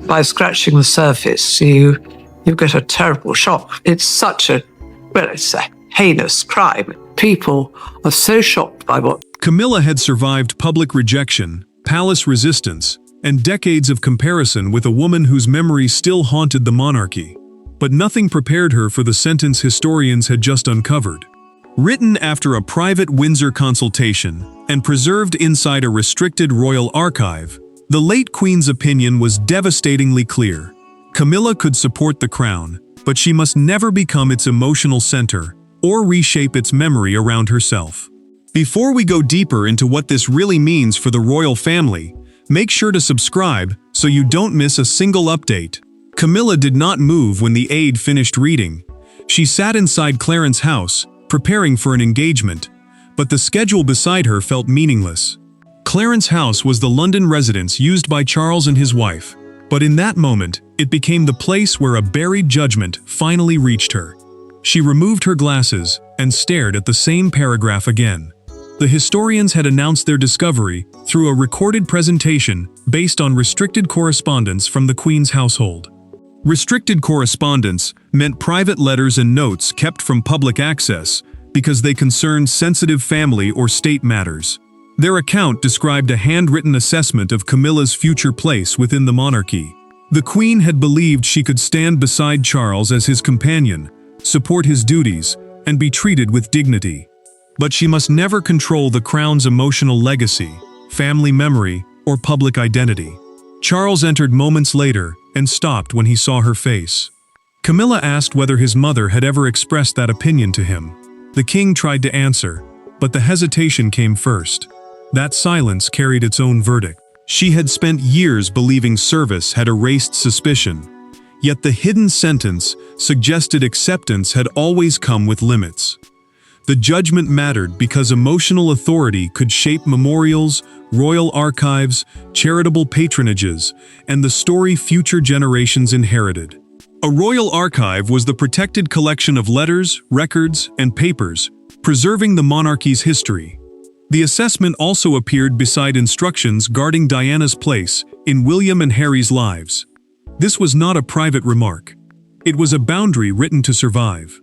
by scratching the surface, you get a terrible shock. It's a heinous crime. People are so shocked by what... Camilla had survived public rejection, palace resistance, and decades of comparison with a woman whose memory still haunted the monarchy. But nothing prepared her for the sentence historians had just uncovered. Written after a private Windsor consultation and preserved inside a restricted royal archive, the late Queen's opinion was devastatingly clear. Camilla could support the crown, but she must never become its emotional center or reshape its memory around herself. Before we go deeper into what this really means for the royal family, make sure to subscribe so you don't miss a single update. Camilla did not move when the aide finished reading. She sat inside Clarence's house, preparing for an engagement, but the schedule beside her felt meaningless. Clarence's house was the London residence used by Charles and his wife, but in that moment, it became the place where a buried judgment finally reached her. She removed her glasses and stared at the same paragraph again. The historians had announced their discovery through a recorded presentation based on restricted correspondence from the Queen's household. Restricted correspondence meant private letters and notes kept from public access because they concerned sensitive family or state matters. Their account described a handwritten assessment of Camilla's future place within the monarchy. The Queen had believed she could stand beside Charles as his companion, support his duties, and be treated with dignity. But she must never control the crown's emotional legacy, family memory, or public identity. Charles entered moments later and stopped when he saw her face. Camilla asked whether his mother had ever expressed that opinion to him. The king tried to answer, but the hesitation came first. That silence carried its own verdict. She had spent years believing service had erased suspicion, yet the hidden sentence suggested acceptance had always come with limits. The judgment mattered because emotional authority could shape memorials, royal archives, charitable patronages, and the story future generations inherited. A royal archive was the protected collection of letters, records, and papers, preserving the monarchy's history. The assessment also appeared beside instructions guarding Diana's place in William and Harry's lives. This was not a private remark. It was a boundary written to survive.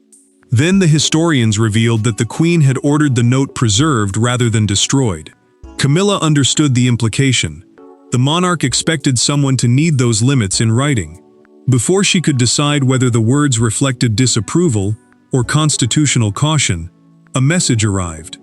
Then the historians revealed that the Queen had ordered the note preserved rather than destroyed. Camilla understood the implication. The monarch expected someone to need those limits in writing. Before she could decide whether the words reflected disapproval or constitutional caution, a message arrived.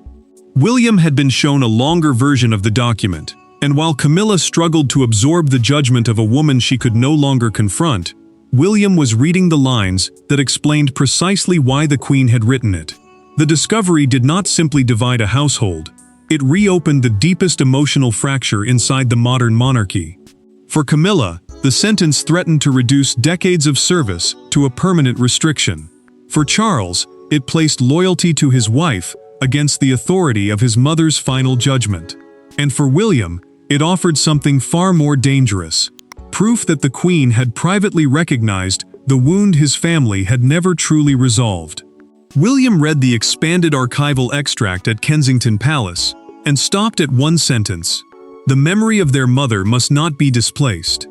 William had been shown a longer version of the document, and while Camilla struggled to absorb the judgment of a woman she could no longer confront, William was reading the lines that explained precisely why the Queen had written it. The discovery did not simply divide a household, it reopened the deepest emotional fracture inside the modern monarchy. For Camilla, the sentence threatened to reduce decades of service to a permanent restriction. For Charles, it placed loyalty to his wife against the authority of his mother's final judgment. And for William, it offered something far more dangerous: proof that the Queen had privately recognized the wound his family had never truly resolved. William read the expanded archival extract at Kensington Palace and stopped at one sentence: "The memory of their mother must not be displaced."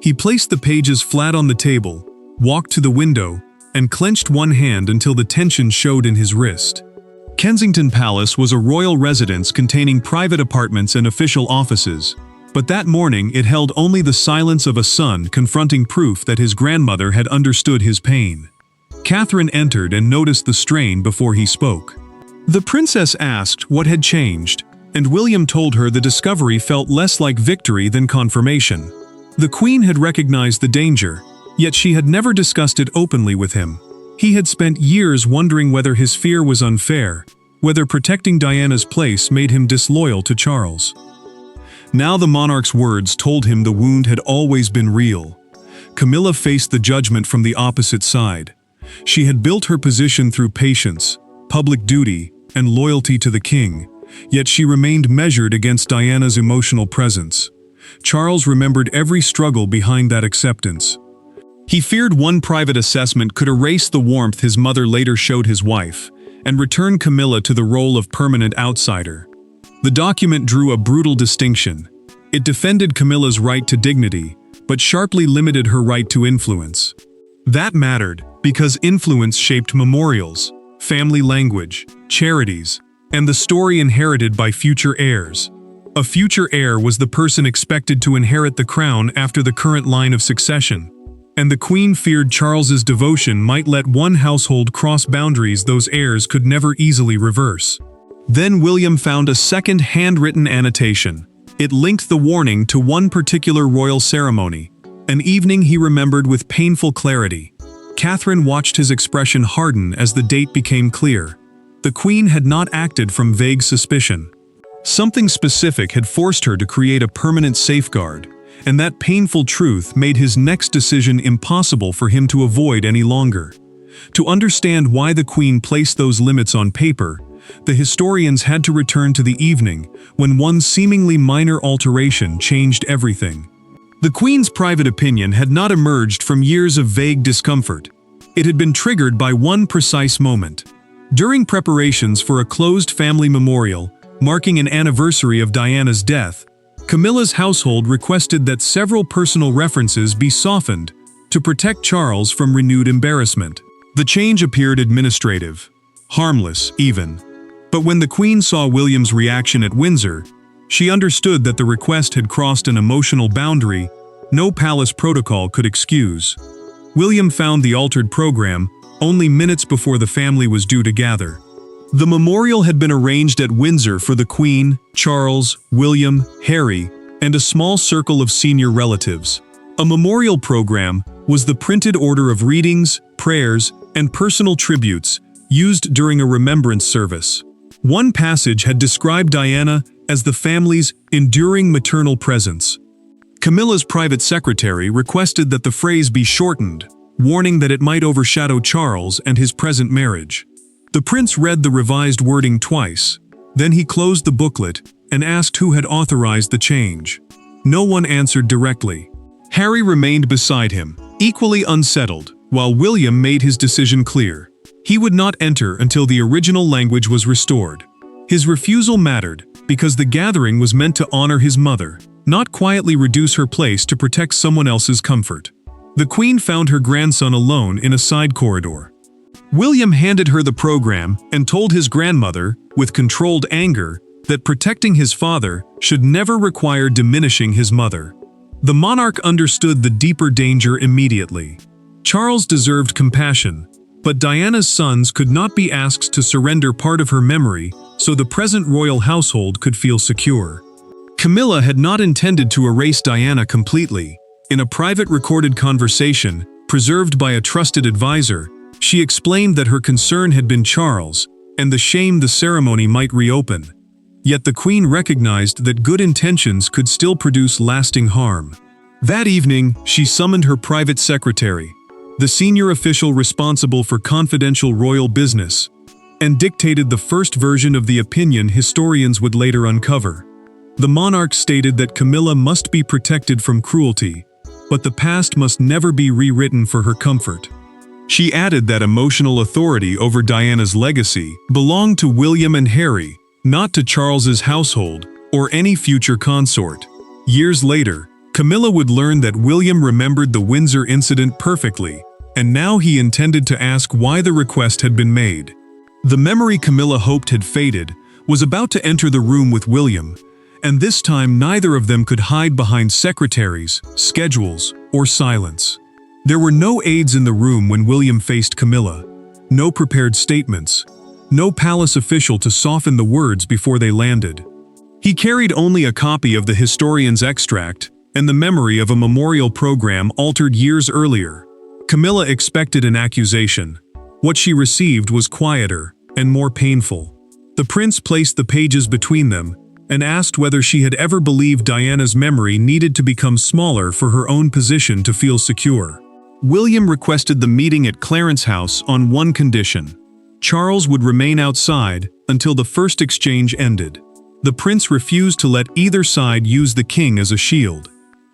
He placed the pages flat on the table, walked to the window, and clenched one hand until the tension showed in his wrist. Kensington Palace was a royal residence containing private apartments and official offices, but that morning it held only the silence of a son confronting proof that his grandmother had understood his pain. Catherine entered and noticed the strain before he spoke. The princess asked what had changed, and William told her the discovery felt less like victory than confirmation. The Queen had recognized the danger, yet she had never discussed it openly with him. He had spent years wondering whether his fear was unfair, whether protecting Diana's place made him disloyal to Charles. Now the monarch's words told him the wound had always been real. Camilla faced the judgment from the opposite side. She had built her position through patience, public duty, and loyalty to the king, yet she remained measured against Diana's emotional presence. Charles remembered every struggle behind that acceptance. He feared one private assessment could erase the warmth his mother later showed his wife, and return Camilla to the role of permanent outsider. The document drew a brutal distinction. It defended Camilla's right to dignity, but sharply limited her right to influence. That mattered because influence shaped memorials, family language, charities, and the story inherited by future heirs. A future heir was the person expected to inherit the crown after the current line of succession, and the Queen feared Charles's devotion might let one household cross boundaries those heirs could never easily reverse. Then William found a second handwritten annotation. It linked the warning to one particular royal ceremony, an evening he remembered with painful clarity. Catherine watched his expression harden as the date became clear. The Queen had not acted from vague suspicion. Something specific had forced her to create a permanent safeguard, and that painful truth made his next decision impossible for him to avoid any longer. To understand why the Queen placed those limits on paper, the historians had to return to the evening when one seemingly minor alteration changed everything. The Queen's private opinion had not emerged from years of vague discomfort. It had been triggered by one precise moment. During preparations for a closed family memorial, marking an anniversary of Diana's death, Camilla's household requested that several personal references be softened to protect Charles from renewed embarrassment. The change appeared administrative, harmless even. But when the Queen saw William's reaction at Windsor, she understood that the request had crossed an emotional boundary no palace protocol could excuse. William found the altered program only minutes before the family was due to gather. The memorial had been arranged at Windsor for the Queen, Charles, William, Harry, and a small circle of senior relatives. A memorial program was the printed order of readings, prayers, and personal tributes used during a remembrance service. One passage had described Diana as the family's enduring maternal presence. Camilla's private secretary requested that the phrase be shortened, warning that it might overshadow Charles and his present marriage. The prince read the revised wording twice. Then he closed the booklet and asked who had authorized the change. No one answered directly. Harry remained beside him, equally unsettled, while William made his decision clear. He would not enter until the original language was restored. His refusal mattered because the gathering was meant to honor his mother, not quietly reduce her place to protect someone else's comfort. The Queen found her grandson alone in a side corridor. William handed her the program and told his grandmother, with controlled anger, that protecting his father should never require diminishing his mother. The monarch understood the deeper danger immediately. Charles deserved compassion, but Diana's sons could not be asked to surrender part of her memory so the present royal household could feel secure. Camilla had not intended to erase Diana completely. In a private recorded conversation, preserved by a trusted advisor, she explained that her concern had been Charles, and the shame the ceremony might reopen. Yet the Queen recognized that good intentions could still produce lasting harm. That evening, she summoned her private secretary, the senior official responsible for confidential royal business, and dictated the first version of the opinion historians would later uncover. The monarch stated that Camilla must be protected from cruelty, but the past must never be rewritten for her comfort. She added that emotional authority over Diana's legacy belonged to William and Harry, not to Charles's household or any future consort. Years later, Camilla would learn that William remembered the Windsor incident perfectly, and now he intended to ask why the request had been made. The memory Camilla hoped had faded was about to enter the room with William, and this time neither of them could hide behind secretaries, schedules, or silence. There were no aides in the room when William faced Camilla, no prepared statements, no palace official to soften the words before they landed. He carried only a copy of the historian's extract and the memory of a memorial program altered years earlier. Camilla expected an accusation. What she received was quieter and more painful. The prince placed the pages between them and asked whether she had ever believed Diana's memory needed to become smaller for her own position to feel secure. William requested the meeting at Clarence House on one condition. Charles would remain outside until the first exchange ended. The prince refused to let either side use the king as a shield.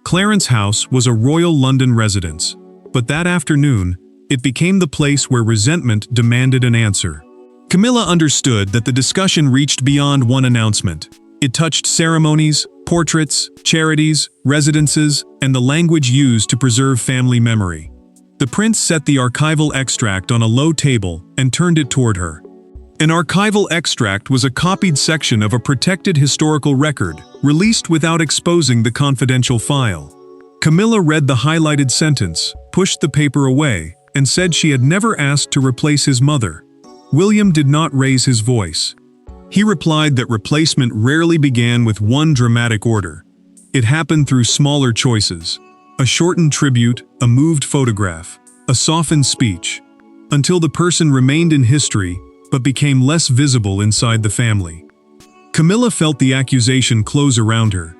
Clarence House was a royal London residence, but that afternoon, it became the place where resentment demanded an answer. Camilla understood that the discussion reached beyond one announcement. It touched ceremonies, portraits, charities, residences, and the language used to preserve family memory. The prince set the archival extract on a low table and turned it toward her. An archival extract was a copied section of a protected historical record, released without exposing the confidential file. Camilla read the highlighted sentence, pushed the paper away, and said she had never asked to replace his mother. William did not raise his voice. He replied that replacement rarely began with one dramatic order. It happened through smaller choices. A shortened tribute, a moved photograph, a softened speech, until the person remained in history but became less visible inside the family. Camilla felt the accusation close around her.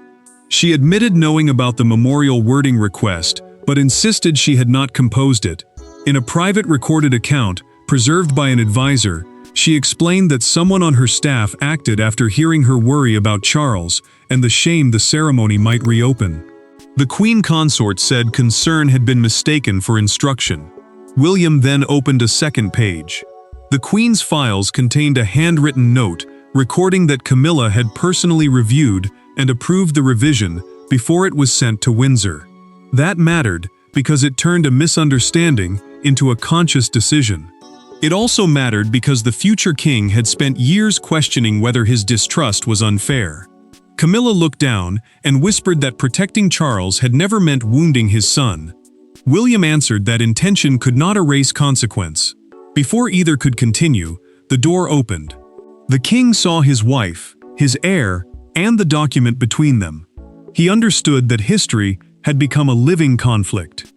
She admitted knowing about the memorial wording request, but insisted she had not composed it. In a private recorded account, preserved by an advisor, she explained that someone on her staff acted after hearing her worry about Charles and the shame the ceremony might reopen. The Queen Consort said concern had been mistaken for instruction. William then opened a second page. The Queen's files contained a handwritten note recording that Camilla had personally reviewed and approved the revision before it was sent to Windsor. That mattered because it turned a misunderstanding into a conscious decision. It also mattered because the future king had spent years questioning whether his distrust was unfair. Camilla looked down and whispered that protecting Charles had never meant wounding his son. William answered that intention could not erase consequence. Before either could continue, the door opened. The king saw his wife, his heir, and the document between them. He understood that history had become a living conflict.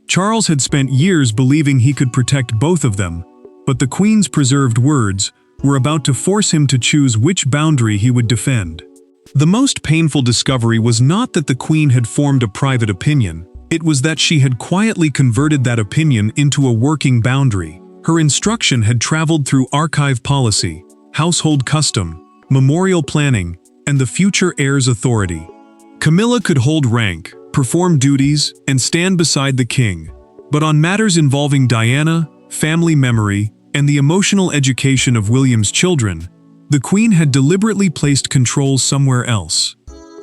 Charles had spent years believing he could protect both of them, but the Queen's preserved words were about to force him to choose which boundary he would defend. The most painful discovery was not that the Queen had formed a private opinion, it was that she had quietly converted that opinion into a working boundary. Her instruction had traveled through archive policy, household custom, memorial planning, and the future heir's authority. Camilla could hold rank, perform duties, and stand beside the king, but on matters involving Diana, family memory, and the emotional education of William's children, the Queen had deliberately placed control somewhere else.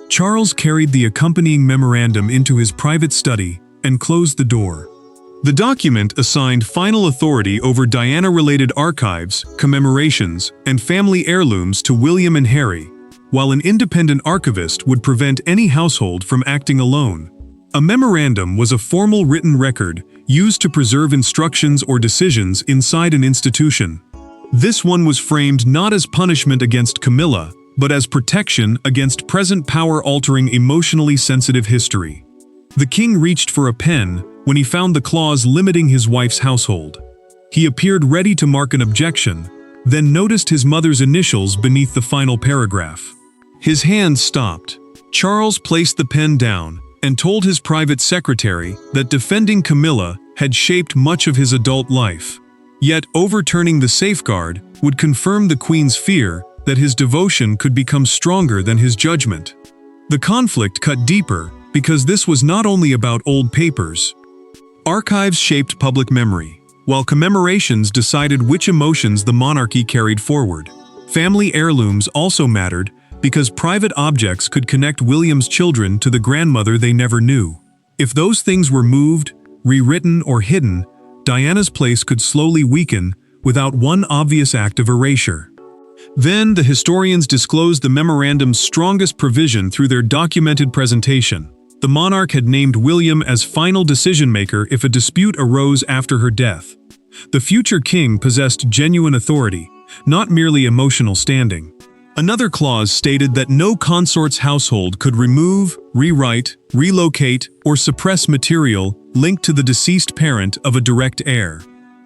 Charles carried the accompanying memorandum into his private study and closed the door. The document assigned final authority over Diana-related archives, commemorations, and family heirlooms to William and Harry, while an independent archivist would prevent any household from acting alone. A memorandum was a formal written record used to preserve instructions or decisions inside an institution. This one was framed not as punishment against Camilla, but as protection against present power-altering emotionally sensitive history. The king reached for a pen when he found the clause limiting his wife's household. He appeared ready to mark an objection, then noticed his mother's initials beneath the final paragraph. His hand stopped. Charles placed the pen down and told his private secretary that defending Camilla had shaped much of his adult life. Yet overturning the safeguard would confirm the Queen's fear that his devotion could become stronger than his judgment. The conflict cut deeper because this was not only about old papers. Archives shaped public memory, while commemorations decided which emotions the monarchy carried forward. Family heirlooms also mattered because private objects could connect William's children to the grandmother they never knew. If those things were moved, rewritten, or hidden, Diana's place could slowly weaken without one obvious act of erasure. Then the historians disclosed the memorandum's strongest provision through their documented presentation. The monarch had named William as final decision-maker if a dispute arose after her death. The future king possessed genuine authority, not merely emotional standing. Another clause stated that no consort's household could remove, rewrite, relocate, or suppress material linked to the deceased parent of a direct heir.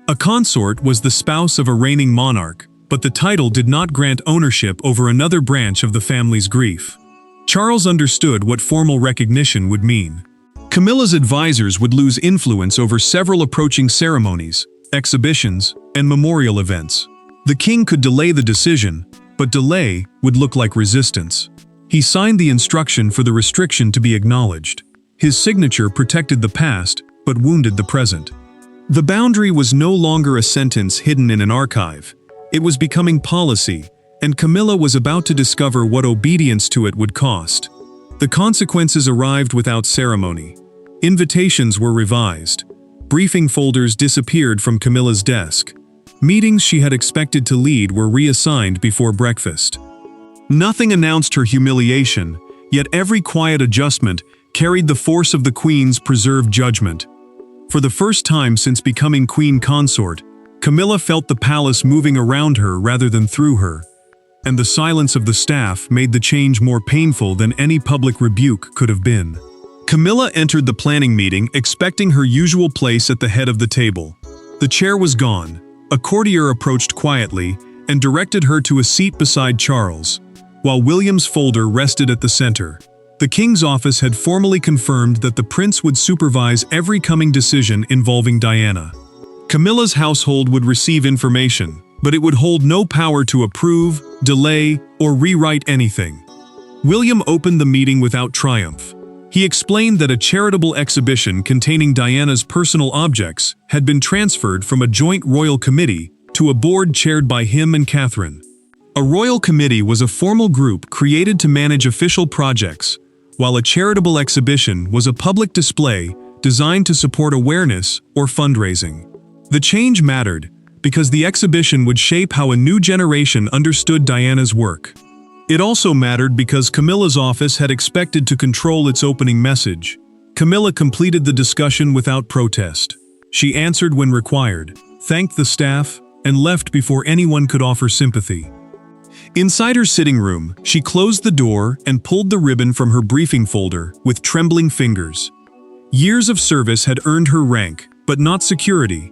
A consort was the spouse of a reigning monarch, but the title did not grant ownership over another branch of the family's grief. Charles understood what formal recognition would mean. Camilla's advisors would lose influence over several approaching ceremonies, exhibitions, and memorial events. The king could delay the decision, but delay would look like resistance. He signed the instruction for the restriction to be acknowledged. His signature protected the past, but wounded the present. The boundary was no longer a sentence hidden in an archive. It was becoming policy, and Camilla was about to discover what obedience to it would cost. The consequences arrived without ceremony. Invitations were revised. Briefing folders disappeared from Camilla's desk. Meetings she had expected to lead were reassigned before breakfast. Nothing announced her humiliation, yet every quiet adjustment carried the force of the Queen's preserved judgment. For the first time since becoming Queen Consort, Camilla felt the palace moving around her rather than through her, and the silence of the staff made the change more painful than any public rebuke could have been. Camilla entered the planning meeting expecting her usual place at the head of the table. The chair was gone. A courtier approached quietly and directed her to a seat beside Charles, while William's folder rested at the center. The king's office had formally confirmed that the prince would supervise every coming decision involving Diana. Camilla's household would receive information, but it would hold no power to approve, delay, or rewrite anything. William opened the meeting without triumph. He explained that a charitable exhibition containing Diana's personal objects had been transferred from a joint royal committee to a board chaired by him and Catherine. A royal committee was a formal group created to manage official projects, while a charitable exhibition was a public display designed to support awareness or fundraising. The change mattered because the exhibition would shape how a new generation understood Diana's work. It also mattered because Camilla's office had expected to control its opening message. Camilla completed the discussion without protest. She answered when required, thanked the staff, and left before anyone could offer sympathy. Inside her sitting room, she closed the door and pulled the ribbon from her briefing folder with trembling fingers. Years of service had earned her rank, but not security.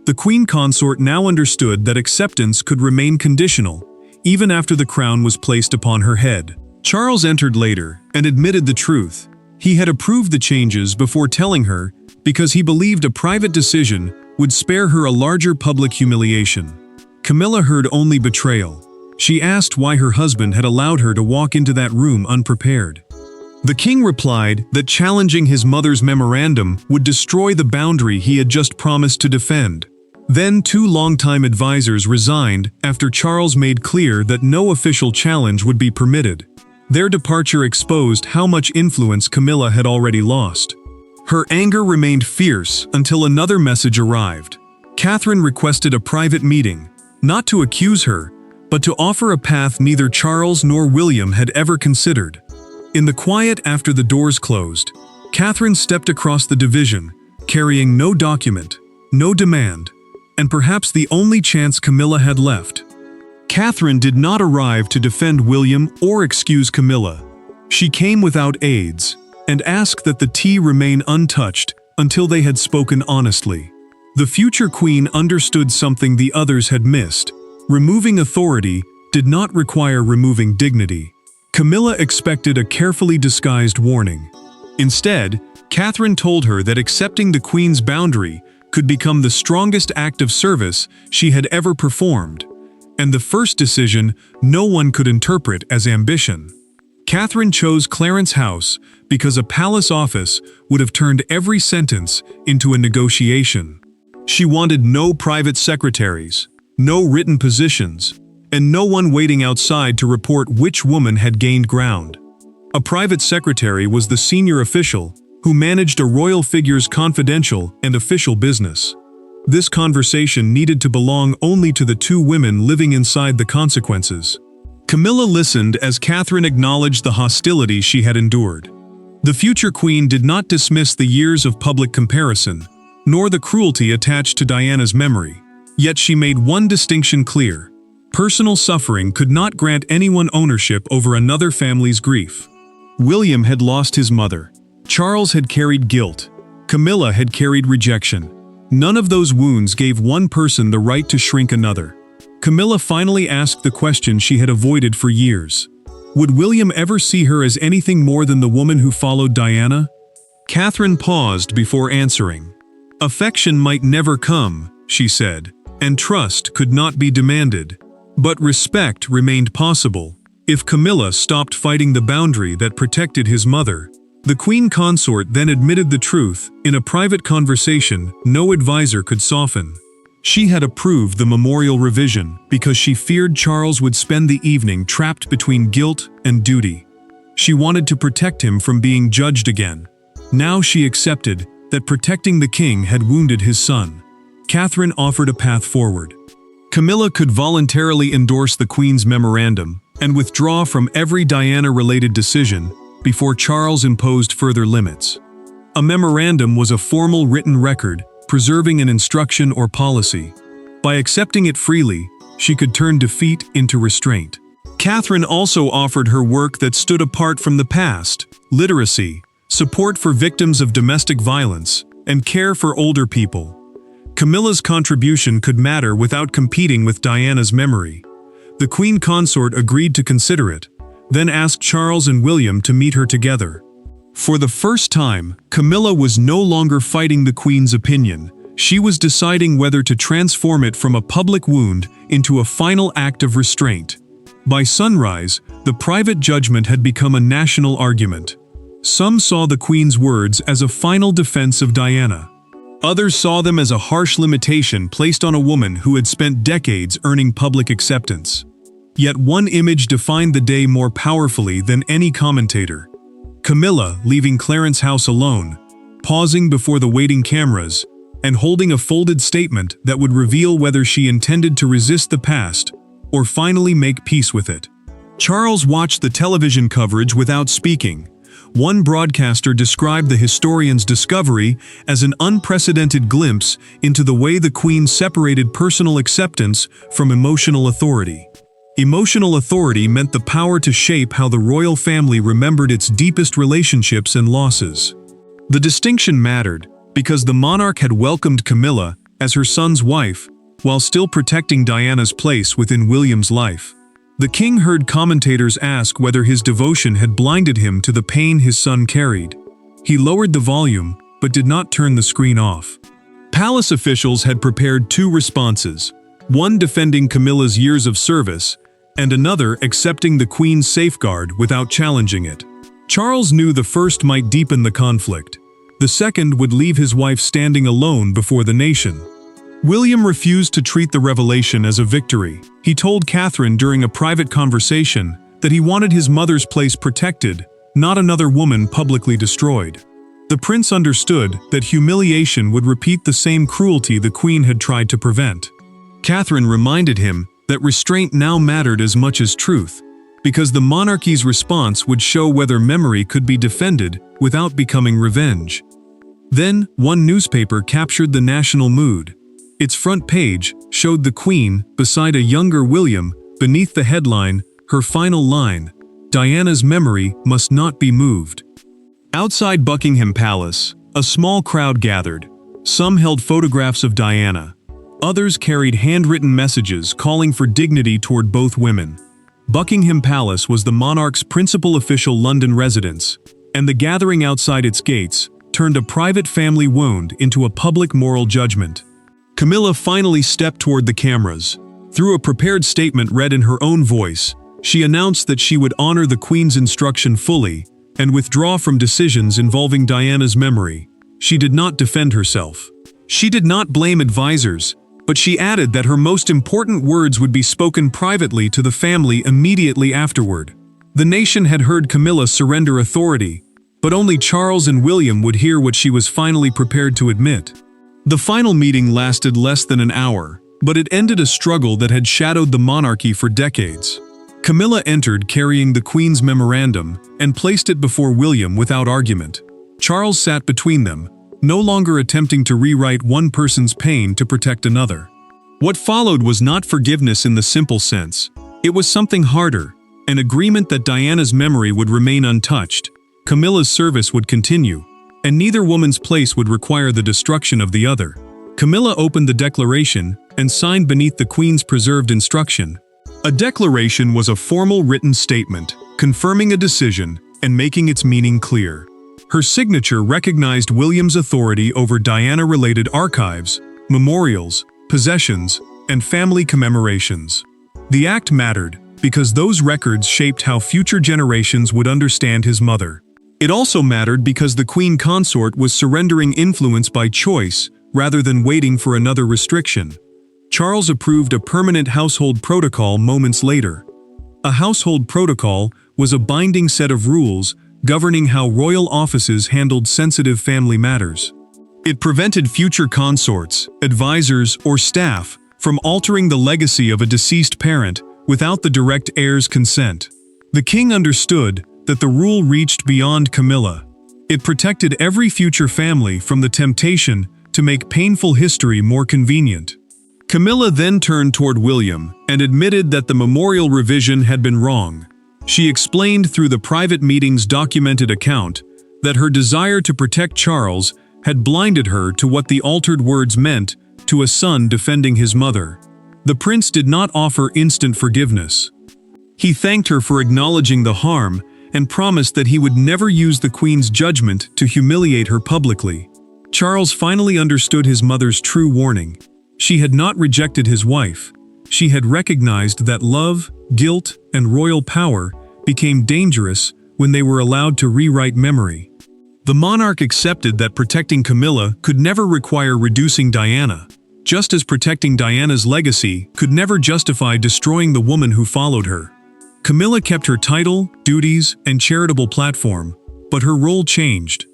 The Queen Consort now understood that acceptance could remain conditional, even after the crown was placed upon her head. Charles entered later and admitted the truth. He had approved the changes before telling her because he believed a private decision would spare her a larger public humiliation. Camilla heard only betrayal. She asked why her husband had allowed her to walk into that room unprepared. The king replied that challenging his mother's memorandum would destroy the boundary he had just promised to defend. Then 2 longtime advisors resigned after Charles made clear that no official challenge would be permitted. Their departure exposed how much influence Camilla had already lost. Her anger remained fierce until another message arrived. Catherine requested a private meeting, not to accuse her, but to offer a path neither Charles nor William had ever considered. In the quiet after the doors closed, Catherine stepped across the division, carrying no document, no demand, and perhaps the only chance Camilla had left. Catherine did not arrive to defend William or excuse Camilla. She came without aids, and asked that the tea remain untouched until they had spoken honestly. The future queen understood something the others had missed. Removing authority did not require removing dignity. Camilla expected a carefully disguised warning. Instead, Catherine told her that accepting the queen's boundary could become the strongest act of service she had ever performed, and the first decision no one could interpret as ambition. Catherine chose Clarence House because a palace office would have turned every sentence into a negotiation. She wanted no private secretaries, no written positions, and no one waiting outside to report which woman had gained ground. A private secretary was the senior official who managed a royal figure's confidential and official business. This conversation needed to belong only to the 2 women living inside the consequences. Camilla listened as Catherine acknowledged the hostility she had endured. The future queen did not dismiss the years of public comparison, nor the cruelty attached to Diana's memory. Yet she made one distinction clear. Personal suffering could not grant anyone ownership over another family's grief. William had lost his mother. Charles had carried guilt. Camilla had carried rejection. None of those wounds gave one person the right to shrink another. Camilla finally asked the question she had avoided for years. Would William ever see her as anything more than the woman who followed Diana? Catherine paused before answering. Affection might never come, she said, and trust could not be demanded. But respect remained possible. If Camilla stopped fighting the boundary that protected his mother. The Queen Consort then admitted the truth in a private conversation no advisor could soften. She had approved the memorial revision because she feared Charles would spend the evening trapped between guilt and duty. She wanted to protect him from being judged again. Now she accepted that protecting the king had wounded his son. Catherine offered a path forward. Camilla could voluntarily endorse the Queen's memorandum and withdraw from every Diana-related decision before Charles imposed further limits. A memorandum was a formal written record preserving an instruction or policy. By accepting it freely, she could turn defeat into restraint. Catherine also offered her work that stood apart from the past: literacy, support for victims of domestic violence, and care for older people. Camilla's contribution could matter without competing with Diana's memory. The Queen Consort agreed to consider it, then asked Charles and William to meet her together. For the first time, Camilla was no longer fighting the Queen's opinion. She was deciding whether to transform it from a public wound into a final act of restraint. By sunrise, the private judgment had become a national argument. Some saw the Queen's words as a final defense of Diana. Others saw them as a harsh limitation placed on a woman who had spent decades earning public acceptance. Yet one image defined the day more powerfully than any commentator. Camilla leaving Clarence House alone, pausing before the waiting cameras, and holding a folded statement that would reveal whether she intended to resist the past or finally make peace with it. Charles watched the television coverage without speaking. One broadcaster described the historian's discovery as an unprecedented glimpse into the way the Queen separated personal acceptance from emotional authority. Emotional authority meant the power to shape how the royal family remembered its deepest relationships and losses. The distinction mattered because the monarch had welcomed Camilla as her son's wife while still protecting Diana's place within William's life. The king heard commentators ask whether his devotion had blinded him to the pain his son carried. He lowered the volume, but did not turn the screen off. Palace officials had prepared two responses, one defending Camilla's years of service, and another accepting the Queen's safeguard without challenging it. Charles knew the first might deepen the conflict. The second would leave his wife standing alone before the nation. William refused to treat the revelation as a victory. He told Catherine during a private conversation that he wanted his mother's place protected, not another woman publicly destroyed. The prince understood that humiliation would repeat the same cruelty the Queen had tried to prevent. Catherine reminded him that restraint now mattered as much as truth, because the monarchy's response would show whether memory could be defended without becoming revenge. Then, one newspaper captured the national mood. Its front page showed the Queen beside a younger William, beneath the headline, her final line, "Diana's memory must not be moved." Outside Buckingham Palace, a small crowd gathered. Some held photographs of Diana. Others carried handwritten messages calling for dignity toward both women. Buckingham Palace was the monarch's principal official London residence, and the gathering outside its gates turned a private family wound into a public moral judgment. Camilla finally stepped toward the cameras. Through a prepared statement read in her own voice, she announced that she would honor the Queen's instruction fully and withdraw from decisions involving Diana's memory. She did not defend herself. She did not blame advisors, but she added that her most important words would be spoken privately to the family immediately afterward. The nation had heard Camilla surrender authority, but only Charles and William would hear what she was finally prepared to admit. The final meeting lasted less than an hour, but it ended a struggle that had shadowed the monarchy for decades. Camilla entered carrying the Queen's memorandum and placed it before William without argument. Charles sat between them, no longer attempting to rewrite one person's pain to protect another. What followed was not forgiveness in the simple sense. It was something harder, an agreement that Diana's memory would remain untouched, Camilla's service would continue, and neither woman's place would require the destruction of the other. Camilla opened the declaration and signed beneath the Queen's preserved instruction. A declaration was a formal written statement, confirming a decision and making its meaning clear. Her signature recognized William's authority over Diana-related archives, memorials, possessions, and family commemorations. The act mattered because those records shaped how future generations would understand his mother. It also mattered because the Queen Consort was surrendering influence by choice rather than waiting for another restriction. Charles approved a permanent household protocol moments later. A household protocol was a binding set of rules governing how royal offices handled sensitive family matters. It prevented future consorts, advisors, or staff from altering the legacy of a deceased parent without the direct heir's consent. The king understood that the rule reached beyond Camilla. It protected every future family from the temptation to make painful history more convenient. Camilla then turned toward William and admitted that the memorial revision had been wrong. She explained through the private meeting's documented account that her desire to protect Charles had blinded her to what the altered words meant to a son defending his mother. The prince did not offer instant forgiveness. He thanked her for acknowledging the harm and promised that he would never use the queen's judgment to humiliate her publicly. Charles finally understood his mother's true warning. She had not rejected his wife. She had recognized that love, guilt, and royal power became dangerous when they were allowed to rewrite memory. The monarch accepted that protecting Camilla could never require reducing Diana, just as protecting Diana's legacy could never justify destroying the woman who followed her. Camilla kept her title, duties, and charitable platform, but her role changed.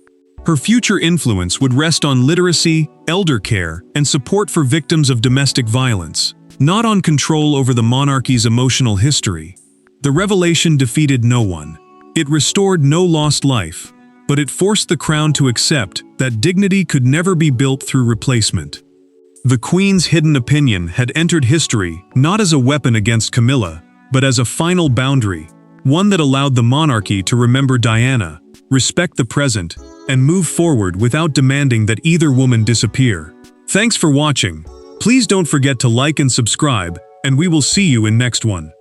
Her future influence would rest on literacy, elder care, and support for victims of domestic violence, not on control over the monarchy's emotional history. The revelation defeated no one. It restored no lost life, but it forced the crown to accept that dignity could never be built through replacement. The Queen's hidden opinion had entered history not as a weapon against Camilla, but as a final boundary, one that allowed the monarchy to remember Diana, respect the present, and move forward without demanding that either woman disappear. Thanks for watching. Please don't forget to like and subscribe, and we will see you in next one.